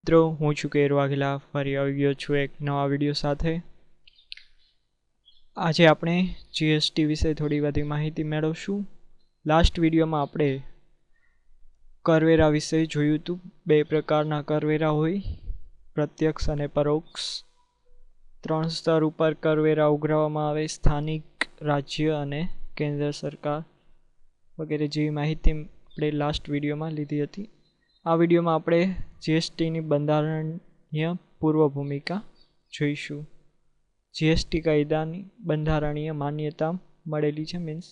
મિત્રો હું છું કેર વાઘેલા ફરી આવી ગયો છું એક નવા વિડીયો સાથે। આજે આપણે જીએસટી વિશે થોડી બધી માહિતી મેળવશું। લાસ્ટ વિડીયોમાં આપણે કરવેરા વિશે જોયું હતું। બે પ્રકારના કરવેરા હોય, પ્રત્યક્ષ અને પરોક્ષ। 3 સ્તર ઉપર કરવેરા ઉઘરાવવામાં આવે, સ્થાનિક, રાજ્ય અને કેન્દ્ર સરકાર વગેરે જેવી માહિતી આપણે લાસ્ટ વિડીયોમાં લીધી હતી। આ વિડીયોમાં આપણે જીએસટીની બંધારણીય પૂર્વ ભૂમિકા જોઈશું। જીએસટી કાયદાની બંધારણીય માન્યતા મળેલી છે, મીન્સ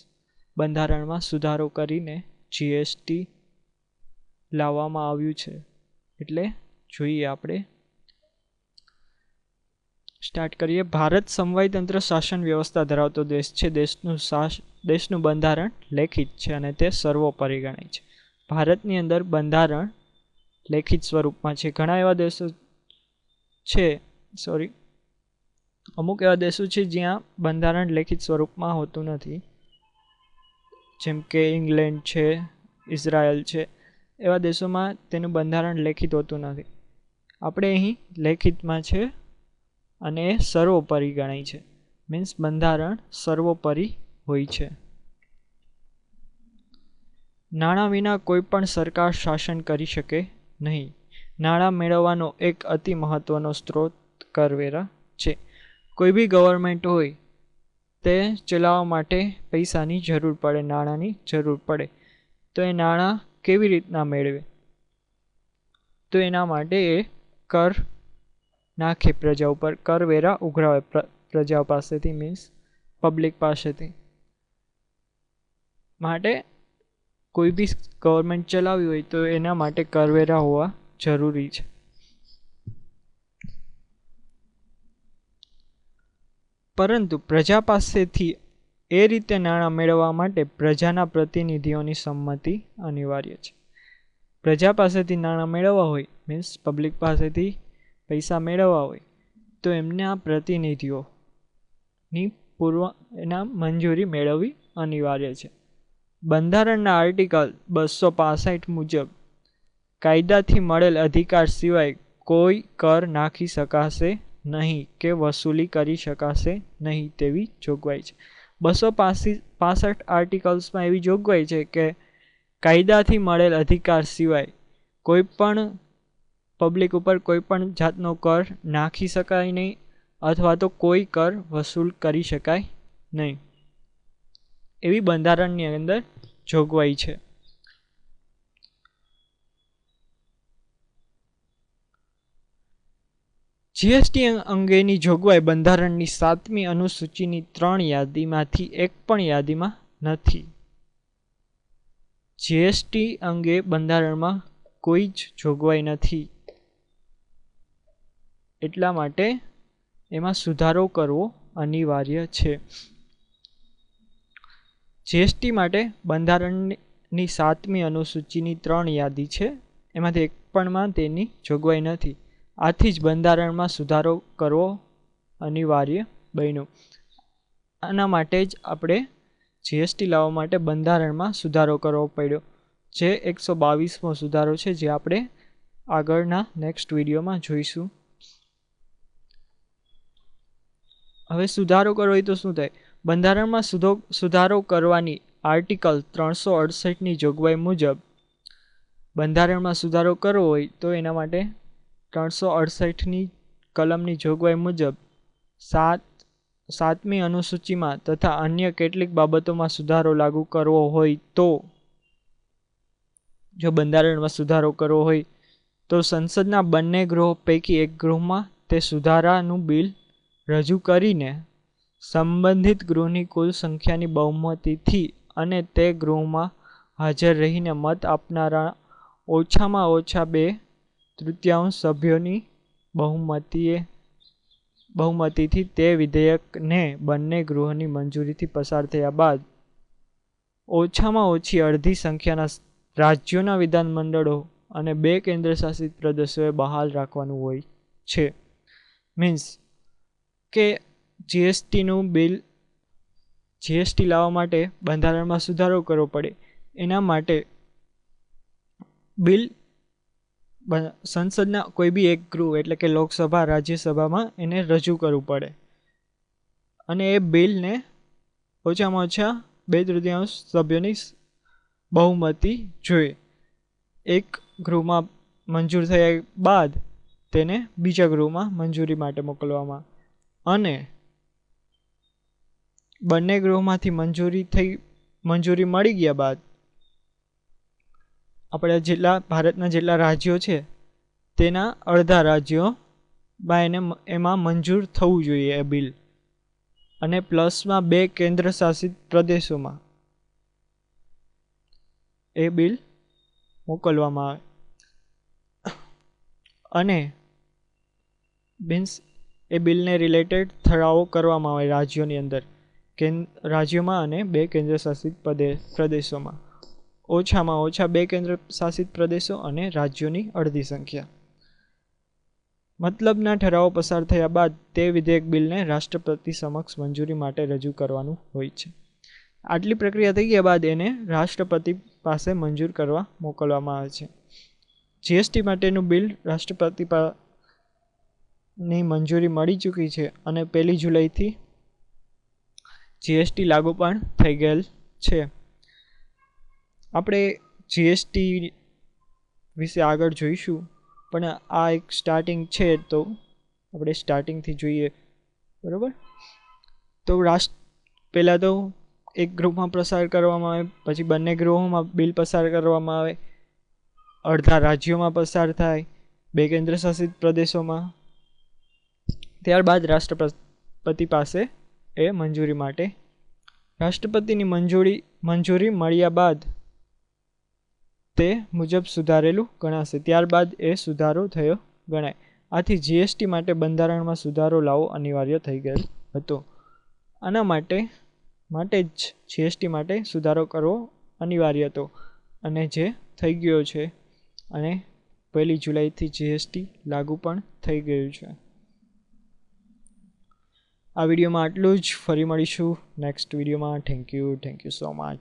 બંધારણમાં સુધારો કરીને જીએસટી લાવવામાં આવ્યું છે। એટલે જોઈએ આપણે સ્ટાર્ટ કરીએ। ભારત સમવાય તંત્ર શાસન વ્યવસ્થા ધરાવતો દેશ છે। દેશનું બંધારણ લેખિત છે અને તે સર્વોપરી ગણાય છે। ભારતની અંદર બંધારણ લેખિત સ્વરૂપમાં છે। ઘણા એવા દેશો છે અમુક એવા દેશો છે જ્યાં બંધારણ લેખિત સ્વરૂપમાં હોતું નથી, જેમ કે ઇંગ્લેન્ડ છે, ઇઝરાયલ છે। એવા દેશોમાં તેનું બંધારણ લેખિત હોતું નથી। આપણે અહીં લેખિતમાં છે અને એ સર્વોપરી ગણાય છે, મીન્સ બંધારણ સર્વોપરી હોય છે। નાણાં વિના કોઈ પણ સરકાર શાસન કરી શકે નહીં। નાણાં મેળવવાનો એક અતિ મહત્વનો સ્ત્રોત કરવેરા છે। કોઈ બી ગવર્મેન્ટ હોય તે ચલાવવા માટે પૈસાની જરૂર પડે, નાણાંની જરૂર પડે, તો એ નાણાં કેવી રીતના મેળવે? તો એના માટે એ કર નાખે, પ્રજા ઉપર કરવેરા ઉઘરાવે પ્રજા પાસેથી, મીન્સ પબ્લિક પાસેથી। માટે કોઈ બી ગવર્મેન્ટ ચલાવી હોય તો એના માટે કરવેરા હોવા જરૂરી છે। પરંતુ પ્રજા પાસેથી એ રીતે નાણાં મેળવવા માટે પ્રજાના પ્રતિનિધિઓની સંમતિ અનિવાર્ય છે। પ્રજા પાસેથી નાણાં મેળવવા હોય, મીન્સ પબ્લિક પાસેથી પૈસા મેળવવા હોય, તો એમના પ્રતિનિધિઓની એના મંજૂરી મેળવવી અનિવાર્ય છે। બંધારણના આર્ટિકલ 265 મુજબ કાયદાથી મળેલ અધિકાર સિવાય કોઈ કર નાખી શકાશે નહીં કે વસૂલી કરી શકાશે નહીં તેવી જોગવાઈ છે। 265 આર્ટિકલ્સમાં એવી જોગવાઈ છે કે કાયદાથી મળેલ અધિકાર સિવાય કોઈ પણ પબ્લિક ઉપર કોઈ પણ જાતનો કર નાખી શકાય નહીં અથવા તો કોઈ કર વસૂલ કરી શકાય નહીં, એવી બંધારણની અંદર જોગવાઈ છે। જીએસટી અંગેની જોગવાઈ બંધારણની 7મી અનુસૂચિની 3 યાદીમાંથી એક પણ યાદીમાં નથી। જીએસટી અંગે બંધારણમાં કોઈ જ જોગવાઈ નથી, એટલા માટે એમાં સુધારો કરવો અનિવાર્ય છે। જીએસટી માટે બંધારણની 7મી અનુસૂચિની 3 યાદી છે, એમાંથી એક પણમાં તેની જોગવાઈ નથી। આથી જ બંધારણમાં સુધારો કરવો અનિવાર્ય બન્યો। આના માટે જ આપણે જીએસટી લાવવા માટે બંધારણમાં સુધારો કરવો પડ્યો, જે 122મો સુધારો છે, જે આપણે આગળના નેક્સ્ટ વિડીયોમાં જોઈશું। હવે સુધારો કરવો હોય તો શું થાય? બંધારણમાં સુધારો કરવાની આર્ટિકલ 368ની જોગવાઈ મુજબ બંધારણમાં સુધારો કરવો હોય તો એના માટે 368ની કલમની જોગવાઈ મુજબ 7મી અનુસૂચિમાં તથા અન્ય કેટલીક બાબતોમાં સુધારો લાગુ કરવો હોય તો, જો બંધારણમાં સુધારો કરવો હોય તો સંસદના બંને ગૃહો પૈકી એક ગૃહમાં તે સુધારાનું બિલ રજૂ કરીને સંબંધિત ગૃહની કુલ સંખ્યાની બહુમતીથી અને તે ગૃહમાં હાજર રહીને મત આપનારા ઓછામાં ઓછા 2/3 સભ્યોની બહુમતીથી તે વિધેયકને બંને ગૃહોની મંજૂરીથી પસાર થયા બાદ ઓછામાં ઓછી અડધી સંખ્યાના રાજ્યોના વિધાનમંડળો અને 2 કેન્દ્રશાસિત પ્રદેશોએ બહાલ રાખવાનું હોય છે। મીન્સ કે જીએસટી લાવવા માટે બંધારણમાં સુધારો કરવો પડે, એના માટે બિલ સંસદના કોઈ બી એક ગૃહ એટલે કે લોકસભા રાજ્યસભામાં એને રજૂ કરવું પડે અને એ બિલને ઓછામાં ઓછા 2/3 સભ્યોની બહુમતી જોઈએ. એક ગૃહમાં મંજૂર થયા બાદ તેને બીજા ગૃહમાં મંજૂરી માટે મોકલવામાં અને બંને ગૃહમાંથી મંજૂરી મળી ગયા બાદ આપણા ભારતના જેટલા રાજ્યો છે તેના અડધા રાજ્યો એમાં મંજૂર થવું જોઈએ એ બિલ અને પ્લસમાં 2 કેન્દ્ર શાસિત પ્રદેશોમાં એ બિલ મોકલવામાં આવે અને એ બિલને રિલેટેડ ઠરાવો કરવામાં આવે રાજ્યોની અંદર રાજ્યોમાં અને 2 કેન્દ્ર શાસિત પ્રદેશોમાં. ઓછામાં ઓછા 2 કેન્દ્ર શાસિત પ્રદેશો અને રાજ્યોની અડધી સંખ્યા. મતલબના ઠરાવો પસાર થયા બાદ તે વિધેયક બિલને રાષ્ટ્રપતિ સમક્ષ મંજૂરી માટે રજૂ કરવાનું હોય છે. આટલી પ્રક્રિયા થઈ ગયા બાદ એને રાષ્ટ્રપતિ પાસે મંજૂર કરવા મોકલવામાં આવે છે. જીએસટી માટેનું બિલ રાષ્ટ્રપતિ ની મંજૂરી મળી ચૂકી છે અને 1 જુલાઈથી જીએસટી લાગુ પણ થઈ ગયેલ છે. આપણે જીએસટી વિશે આગળ જોઈશું, પણ આ એક સ્ટાર્ટિંગ છે તો આપણે સ્ટાર્ટિંગથી જોઈએ. બરાબર, તો પહેલાં તો એક ગૃહમાં પસાર કરવામાં આવે, પછી બંને ગૃહોમાં બિલ પસાર કરવામાં આવે, અડધા રાજ્યોમાં પસાર થાય, 2 કેન્દ્ર શાસિત પ્રદેશોમાં, ત્યારબાદ રાષ્ટ્રપતિ પાસે એ મંજૂરી માટે રાષ્ટ્રપતિની મંજૂરી મળ્યા બાદ તે મુજબ સુધારેલું ગણાશે. ત્યારબાદ એ સુધારો થયો ગણાય. આથી જીએસટી માટે બંધારણમાં સુધારો લાવવો અનિવાર્ય થઈ ગયેલ હતો. આના માટે જ જીએસટી માટે સુધારો કરવો અનિવાર્ય હતો અને જે થઈ ગયો છે અને 1 જુલાઈથી જીએસટી લાગુ પણ થઈ ગયું છે. આ વિડીયોમાં આટલું જ. ફરી મળીશું નેક્સ્ટ વિડીયોમાં. Thank you so much.